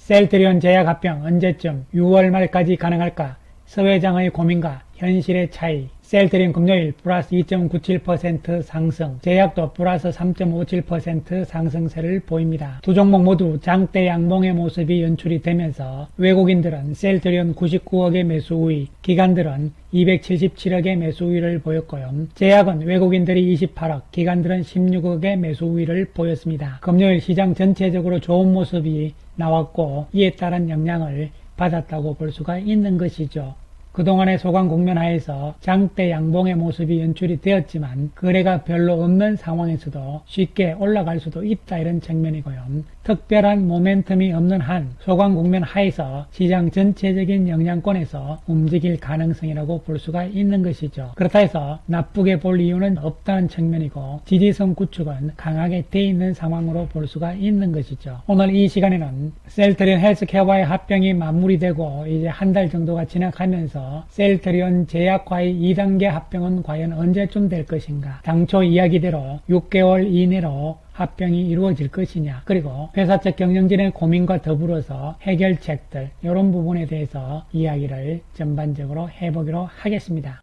셀트리온 제약 합병 언제쯤 6월 말까지 가능할까? 서 회장의 고민과 현실의 차이. 셀트리온 금요일 플러스 2.97% 상승, 제약도 플러스 3.57% 상승세를 보입니다. 두 종목 모두 장대 양봉의 모습이 연출이 되면서 외국인들은 셀트리온 99억의 매수 우위, 기관들은 277억의 매수 우위를 보였고요. 제약은 외국인들이 28억, 기관들은 16억의 매수 우위를 보였습니다. 금요일 시장 전체적으로 좋은 모습이 나왔고 이에 따른 영향을 받았다고 볼 수가 있는 것이죠. 그동안의 소강 국면 하에서 장대 양봉의 모습이 연출이 되었지만 거래가 별로 없는 상황에서도 쉽게 올라갈 수도 있다 이런 측면이고요. 특별한 모멘텀이 없는 한 소강 국면 하에서 시장 전체적인 영향권에서 움직일 가능성이라고 볼 수가 있는 것이죠. 그렇다 해서 나쁘게 볼 이유는 없다는 측면이고 지지선 구축은 강하게 돼 있는 상황으로 볼 수가 있는 것이죠. 오늘 이 시간에는 셀트리온 헬스케어와의 합병이 마무리되고 이제 한 달 정도가 지나가면서 셀트리온 제약과의 2단계 합병은 과연 언제쯤 될 것인가? 당초 이야기대로 6개월 이내로 합병이 이루어질 것이냐, 그리고 회사 측 경영진의 고민과 더불어서 해결책들 이런 부분에 대해서 이야기를 전반적으로 해보기로 하겠습니다.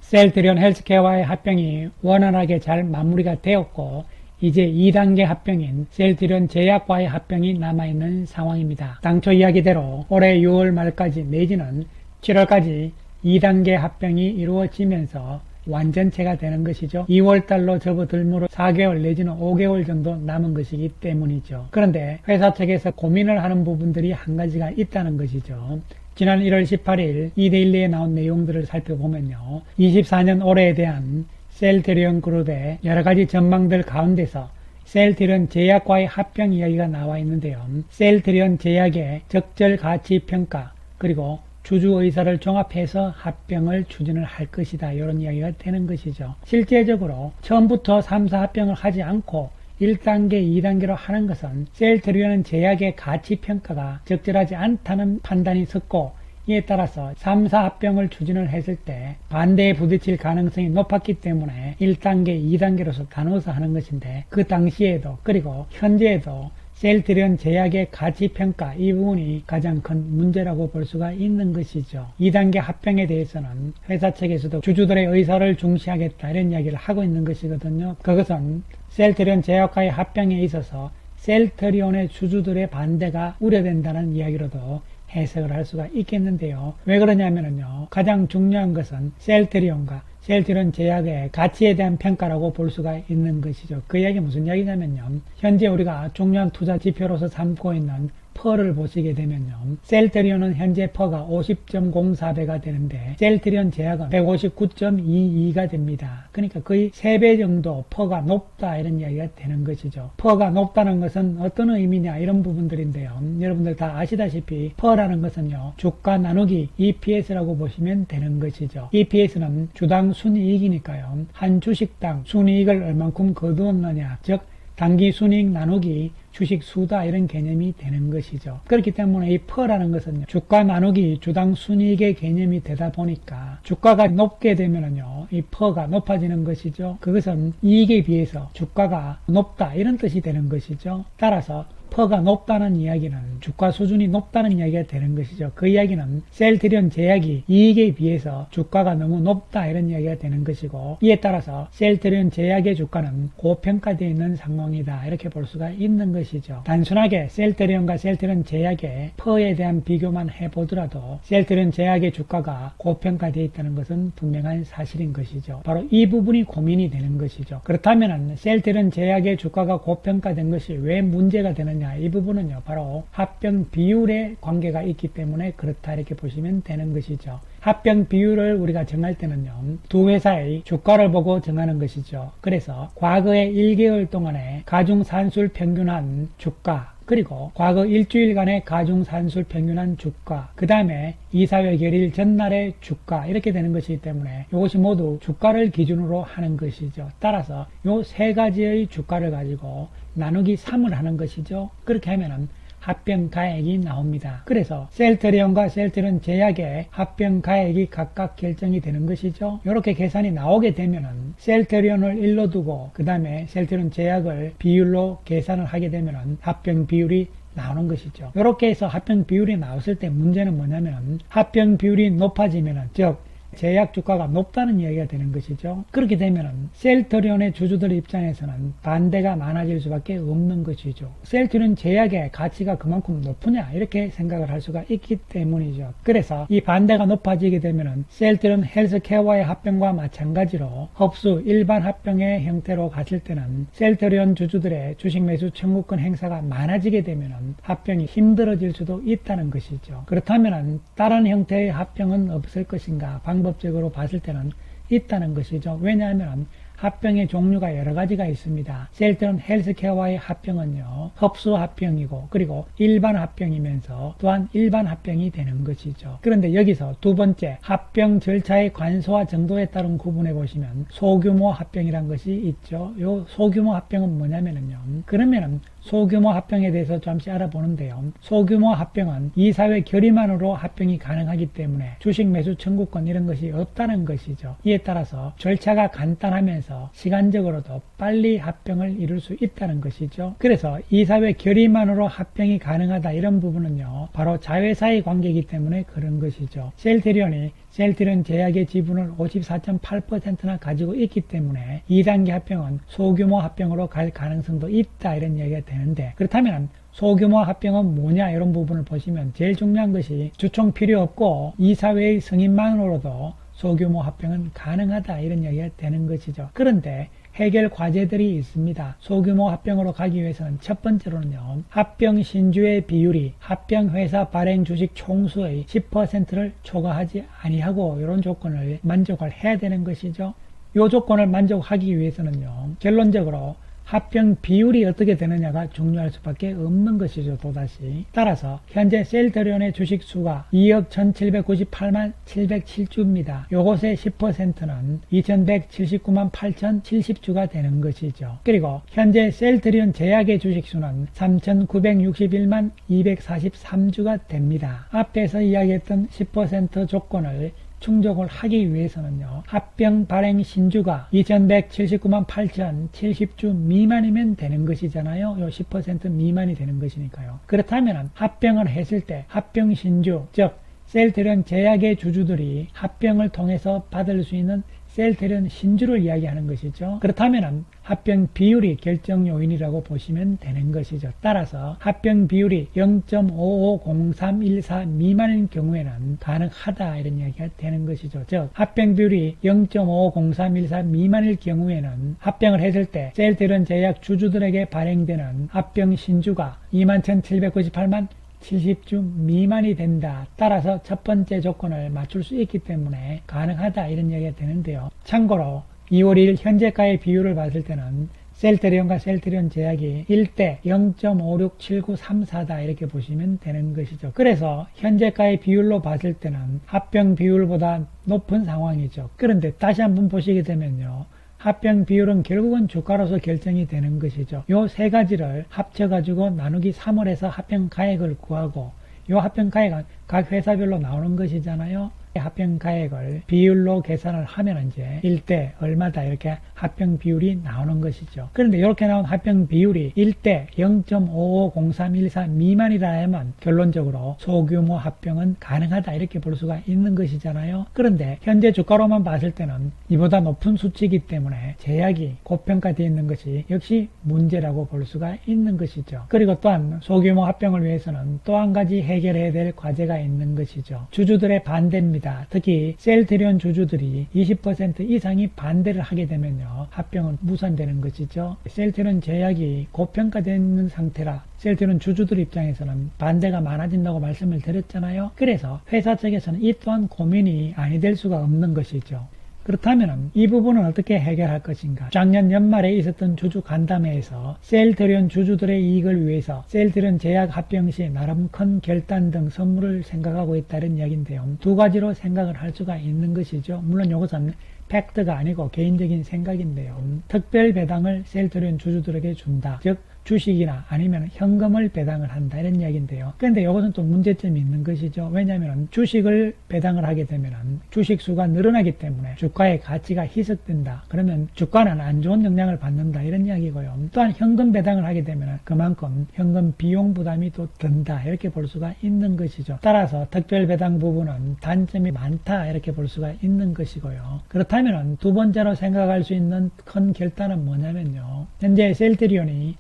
셀트리온 헬스케어와의 합병이 원활하게 잘 마무리가 되었고 이제 2단계 합병인 셀트리온 제약과의 합병이 남아있는 상황입니다. 당초 이야기대로 올해 6월 말까지 내지는 7월까지 2단계 합병이 이루어지면서 완전체가 되는 것이죠. 2월달로 접어들므로 4개월 내지는 5개월 정도 남은 것이기 때문이죠. 그런데 회사 측에서 고민을 하는 부분들이 한 가지가 있다는 것이죠. 지난 1월 18일 이데일리에 나온 내용들을 살펴보면요. 24년 올해에 대한 셀트리온 그룹의 여러가지 전망들 가운데서 셀트리온 제약과의 합병 이야기가 나와 있는데요. 셀트리온 제약의 적절 가치 평가 그리고 주주 의사를 종합해서 합병을 추진을 할 것이다. 이런 이야기가 되는 것이죠. 실제적으로 처음부터 3사 합병을 하지 않고 1단계, 2단계로 하는 것은 셀트리온 제약의 가치 평가가 적절하지 않다는 판단이 섰고 이에 따라서 3사 합병을 추진을 했을 때 반대에 부딪힐 가능성이 높았기 때문에 1단계, 2단계로서 나눠서 하는 것인데 그 당시에도 그리고 현재에도 셀트리온 제약의 가치평가 이 부분이 가장 큰 문제라고 볼 수가 있는 것이죠. 2단계 합병에 대해서는 회사 측에서도 주주들의 의사를 중시하겠다 이런 이야기를 하고 있는 것이거든요. 그것은 셀트리온 제약과의 합병에 있어서 셀트리온의 주주들의 반대가 우려된다는 이야기로도 해석을 할 수가 있겠는데요. 왜 그러냐면요. 가장 중요한 것은 셀트리온과 셀트리온 제약의 가치에 대한 평가라고 볼 수가 있는 것이죠. 그 이야기 무슨 이야기냐면요. 현재 우리가 중요한 투자 지표로서 삼고 있는 퍼를 보시게 되면요. 셀트리온은 현재 퍼가 50.04배가 되는데 셀트리온 제약은 159.22가 됩니다. 그러니까 거의 3배 정도 퍼가 높다 이런 이야기가 되는 것이죠. 퍼가 높다는 것은 어떤 의미냐 이런 부분들인데요. 여러분들 다 아시다시피 퍼라는 것은요. 주가 나누기 EPS라고 보시면 되는 것이죠. EPS는 주당 순이익이니까요. 한 주식당 순이익을 얼만큼 거두었느냐 즉 단기 순이익 나누기 주식 수다 이런 개념이 되는 것이죠. 그렇기 때문에 이 퍼라는 것은 주가 나누기 주당 순이익의 개념이 되다 보니까 주가가 높게 되면은요 이 퍼가 높아지는 것이죠. 그것은 이익에 비해서 주가가 높다 이런 뜻이 되는 것이죠. 따라서 퍼가 높다는 이야기는 주가 수준이 높다는 이야기가 되는 것이죠. 그 이야기는 셀트리온 제약이 이익에 비해서 주가가 너무 높다 이런 이야기가 되는 것이고 이에 따라서 셀트리온 제약의 주가는 고평가되어 있는 상황이다 이렇게 볼 수가 있는 것이죠. 단순하게 셀트리온과 셀트리온 제약의 퍼에 대한 비교만 해보더라도 셀트리온 제약의 주가가 고평가되어 있다는 것은 분명한 사실인 것이죠. 바로 이 부분이 고민이 되는 것이죠. 그렇다면 셀트리온 제약의 주가가 고평가된 것이 왜 문제가 되느냐 이 부분은요 바로 합병 비율의 관계가 있기 때문에 그렇다 이렇게 보시면 되는 것이죠. 합병 비율을 우리가 정할 때는요 두 회사의 주가를 보고 정하는 것이죠. 그래서 과거의 1개월 동안의 가중산술 평균한 주가 그리고 과거 일주일간의 가중산술 평균한 주가 그 다음에 이사회 결의일 전날의 주가 이렇게 되는 것이기 때문에 이것이 모두 주가를 기준으로 하는 것이죠. 따라서 이 세 가지의 주가를 가지고 나누기 3을 하는 것이죠. 그렇게 하면은 합병가액이 나옵니다. 그래서 셀트리온과 셀트리온 제약의 합병가액이 각각 결정이 되는 것이죠. 이렇게 계산이 나오게 되면은 셀트리온을 1로 두고 그 다음에 셀트리온 제약을 비율로 계산을 하게 되면은 합병 비율이 나오는 것이죠. 이렇게 해서 합병 비율이 나왔을 때 문제는 뭐냐면 합병 비율이 높아지면은 즉 제약 주가가 높다는 이야기가 되는 것이죠. 그렇게 되면 셀트리온의 주주들 입장에서는 반대가 많아질 수밖에 없는 것이죠. 셀트리온 제약의 가치가 그만큼 높으냐 이렇게 생각을 할 수가 있기 때문이죠. 그래서 이 반대가 높아지게 되면 셀트리온 헬스케어와의 합병과 마찬가지로 흡수 일반 합병의 형태로 갔을 때는 셀트리온 주주들의 주식 매수 청구권 행사가 많아지게 되면 합병이 힘들어질 수도 있다는 것이죠. 그렇다면 다른 형태의 합병은 없을 것인가? 방법적으로 봤을 때는 있다는 것이죠. 왜냐하면 합병의 종류가 여러 가지가 있습니다. 셀트리온 헬스케어와의 합병은요, 흡수 합병이고 그리고 일반 합병이면서 또한 일반 합병이 되는 것이죠. 그런데 여기서 두 번째 합병 절차의 간소화 정도에 따른 구분해 보시면 소규모 합병이란 것이 있죠. 요 소규모 합병은 뭐냐면요, 그러면은 소규모 합병에 대해서 잠시 알아보는데요. 소규모 합병은 이사회 결의만으로 합병이 가능하기 때문에 주식 매수 청구권 이런 것이 없다는 것이죠. 이에 따라서 절차가 간단하면서 시간적으로도 빨리 합병을 이룰 수 있다는 것이죠. 그래서 이사회 결의만으로 합병이 가능하다 이런 부분은요, 바로 자회사의 관계이기 때문에 그런 것이죠. 셀트리온이 셀트리온 제약의 지분을 54.8%나 가지고 있기 때문에 2단계 합병은 소규모 합병으로 갈 가능성도 있다 이런 이야기가 되는데, 그렇다면 소규모 합병은 뭐냐 이런 부분을 보시면 제일 중요한 것이 주총 필요 없고 이사회의 승인만으로도 소규모 합병은 가능하다 이런 이야기가 되는 것이죠. 그런데 해결 과제들이 있습니다. 소규모 합병으로 가기 위해서는 첫 번째로는요, 합병 신주의 비율이 합병회사 발행 주식 총수의 10%를 초과하지 아니하고 이런 조건을 만족을 해야 되는 것이죠. 이 조건을 만족하기 위해서는요, 결론적으로 합병 비율이 어떻게 되느냐가 중요할 수밖에 없는 것이죠. 또다시 따라서 현재 셀트리온의 주식수가 2억 1798만 707주입니다. 요것의 10%는 2179만 8070주가 되는 것이죠. 그리고 현재 셀트리온 제약의 주식수는 3961만 243주가 됩니다. 앞에서 이야기했던 10% 조건을 충족을 하기 위해서는요, 합병 발행 신주가 2179만 8070주 미만이면 되는 것이잖아요. 요 10% 미만이 되는 것이니까요. 그렇다면 합병을 했을 때 합병 신주, 즉 셀트리온 제약의 주주들이 합병을 통해서 받을 수 있는 셀트리온 신주를 이야기하는 것이죠. 그렇다면 합병 비율이 결정 요인이라고 보시면 되는 것이죠. 따라서 합병 비율이 0.550314 미만인 경우에는 가능하다 이런 이야기가 되는 것이죠. 즉 합병 비율이 0.550314 미만일 경우에는 합병을 했을 때 셀트리온 제약 주주들에게 발행되는 합병 신주가 21,798만 70주 미만이 된다. 따라서 첫 번째 조건을 맞출 수 있기 때문에 가능하다 이런 이야기가 되는데요. 참고로 2월 2일 현재가의 비율을 봤을 때는 셀트리온과 셀트리온 제약이 1대 0.567934다 이렇게 보시면 되는 것이죠. 그래서 현재가의 비율로 봤을 때는 합병 비율보다 높은 상황이죠. 그런데 다시 한번 보시게 되면요, 합병 비율은 결국은 주가로서 결정이 되는 것이죠. 요 세 가지를 합쳐가지고 나누기 3을 해서 합병 가액을 구하고, 요 합병 가액은 각 회사별로 나오는 것이잖아요. 합병 가액을 비율로 계산을 하면 이제 1대 얼마다 이렇게 합병 비율이 나오는 것이죠. 그런데 이렇게 나온 합병 비율이 1대 0.550314 미만이라면 결론적으로 소규모 합병은 가능하다 이렇게 볼 수가 있는 것이잖아요. 그런데 현재 주가로만 봤을 때는 이보다 높은 수치이기 때문에 제약이 고평가되어 있는 것이 역시 문제라고 볼 수가 있는 것이죠. 그리고 또한 소규모 합병을 위해서는 또 한 가지 해결해야 될 과제가 있는 것이죠. 주주들의 반대입니다. 특히 셀트리온 주주들이 20% 이상이 반대를 하게 되면요, 합병은 무산되는 것이죠. 셀트리온 제약이 고평가되어 있는 상태라 셀트리온 주주들 입장에서는 반대가 많아진다고 말씀을 드렸잖아요. 그래서 회사 측에서는 이 또한 고민이 아니 될 수가 없는 것이죠. 그렇다면 이 부분은 어떻게 해결할 것인가? 작년 연말에 있었던 주주 간담회에서 셀트리온 주주들의 이익을 위해서 셀트리온 제약 합병 시 나름 큰 결단 등 선물을 생각하고 있다는 이야기인데요. 두 가지로 생각을 할 수가 있는 것이죠. 물론 이것은 팩트가 아니고 개인적인 생각인데요. 특별 배당을 셀트리온 주주들에게 준다. 즉 주식이나 아니면 현금을 배당을 한다 이런 이야기인데요. 그런데 이것은 또 문제점이 있는 것이죠. 왜냐하면 주식을 배당을 하게 되면 주식 수가 늘어나기 때문에 주가의 가치가 희석된다. 그러면 주가는 안 좋은 영향을 받는다 이런 이야기고요. 또한 현금 배당을 하게 되면 그만큼 현금 비용 부담이 또 든다 이렇게 볼 수가 있는 것이죠. 따라서 특별 배당 부분은 단점이 많다 이렇게 볼 수가 있는 것이고요. 그렇다면 두 번째로 생각할 수 있는 큰 결단은 뭐냐면요. 현재 셀트리온이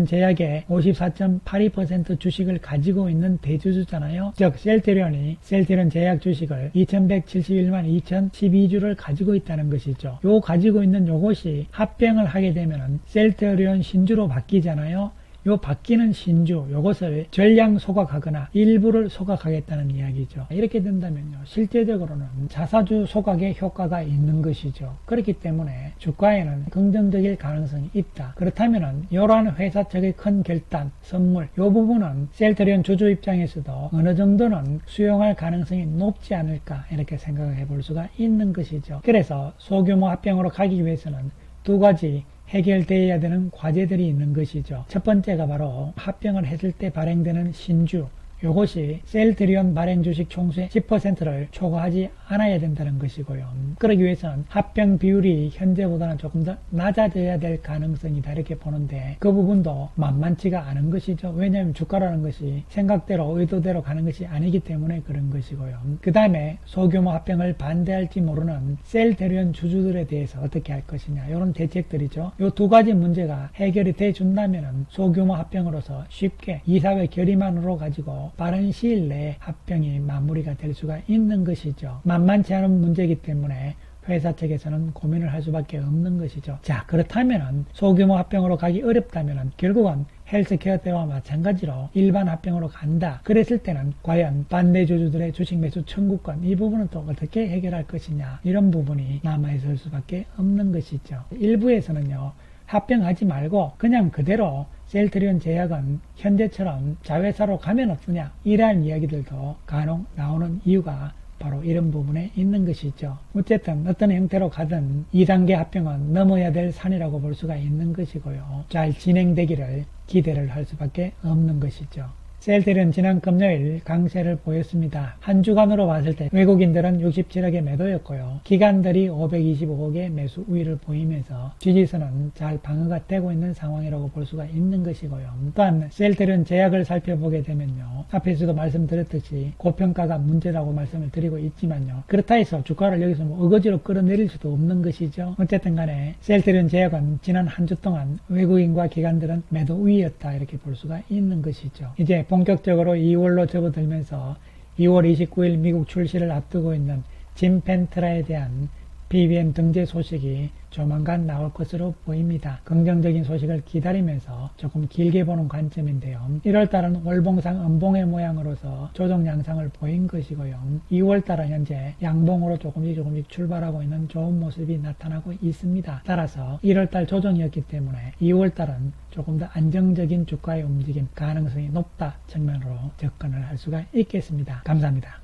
제약의 54.82% 주식을 가지고 있는 대주주잖아요. 즉 셀트리온 제약 주식을 2171만 2012주를 가지고 있다는 것이죠. 요 가지고 있는 요것이 합병을 하게 되면 셀트리온 신주로 바뀌잖아요. 요 바뀌는 신주, 요것을 전량 소각하거나 일부를 소각하겠다는 이야기죠. 이렇게 된다면요, 실제적으로는 자사주 소각의 효과가 있는 것이죠. 그렇기 때문에 주가에는 긍정적일 가능성이 있다. 그렇다면은 이러한 회사 측의 큰 결단, 선물, 요 부분은 셀트리온 주주 입장에서도 어느 정도는 수용할 가능성이 높지 않을까 이렇게 생각을 해볼 수가 있는 것이죠. 그래서 소규모 합병으로 가기 위해서는 두 가지 해결되어야 되는 과제들이 있는 것이죠. 첫 번째가 바로 합병을 했을 때 발행되는 신주, 이것이 셀트리온 발행 주식 총수의 10%를 초과하지 않아야 된다는 것이고요. 그러기 위해서는 합병 비율이 현재보다는 조금 더 낮아져야 될 가능성이다 이렇게 보는데 그 부분도 만만치가 않은 것이죠. 왜냐하면 주가라는 것이 생각대로 의도대로 가는 것이 아니기 때문에 그런 것이고요. 그 다음에 소규모 합병을 반대할지 모르는 셀트리온 주주들에 대해서 어떻게 할 것이냐 이런 대책들이죠. 이 두 가지 문제가 해결이 돼 준다면 소규모 합병으로서 쉽게 이사회 결의만으로 가지고 빠른 시일 내에 합병이 마무리가 될 수가 있는 것이죠. 만만치 않은 문제이기 때문에 회사 측에서는 고민을 할 수밖에 없는 것이죠. 자, 그렇다면 소규모 합병으로 가기 어렵다면 결국은 헬스케어 때와 마찬가지로 일반 합병으로 간다. 그랬을 때는 과연 반대주주들의 주식 매수 청구권 이 부분은 또 어떻게 해결할 것이냐 이런 부분이 남아있을 수밖에 없는 것이죠. 일부에서는요. 합병하지 말고 그냥 그대로 셀트리온 제약은 현재처럼 자회사로 가면 어떠냐 이러한 이야기들도 간혹 나오는 이유가 바로 이런 부분에 있는 것이죠. 어쨌든 어떤 형태로 가든 2단계 합병은 넘어야 될 산이라고 볼 수가 있는 것이고요. 잘 진행되기를 기대를 할 수밖에 없는 것이죠. 셀트리온 지난 금요일 강세를 보였습니다. 한 주간으로 봤을 때 외국인들은 67억의 매도였고요. 기관들이 525억의 매수 우위를 보이면서 지지선은 잘 방어가 되고 있는 상황이라고 볼 수가 있는 것이고요. 또한 셀트리온 제약을 살펴보게 되면요. 앞에서도 말씀드렸듯이 고평가가 문제라고 말씀을 드리고 있지만요. 그렇다 해서 주가를 여기서 어거지로 끌어내릴 수도 없는 것이죠. 어쨌든 간에 셀트리온 제약은 지난 한 주 동안 외국인과 기관들은 매도 우위였다 이렇게 볼 수가 있는 것이죠. 이제 본격적으로 2월로 접어들면서 2월 29일 미국 출시를 앞두고 있는 짐펜트라에 대한 BBM 등재 소식이 조만간 나올 것으로 보입니다. 긍정적인 소식을 기다리면서 조금 길게 보는 관점인데요. 1월달은 월봉상 음봉의 모양으로서 조정 양상을 보인 것이고요. 2월달은 현재 양봉으로 조금씩 출발하고 있는 좋은 모습이 나타나고 있습니다. 따라서 1월달 조정이었기 때문에 2월달은 조금 더 안정적인 주가의 움직임 가능성이 높다 측면으로 접근을 할 수가 있겠습니다. 감사합니다.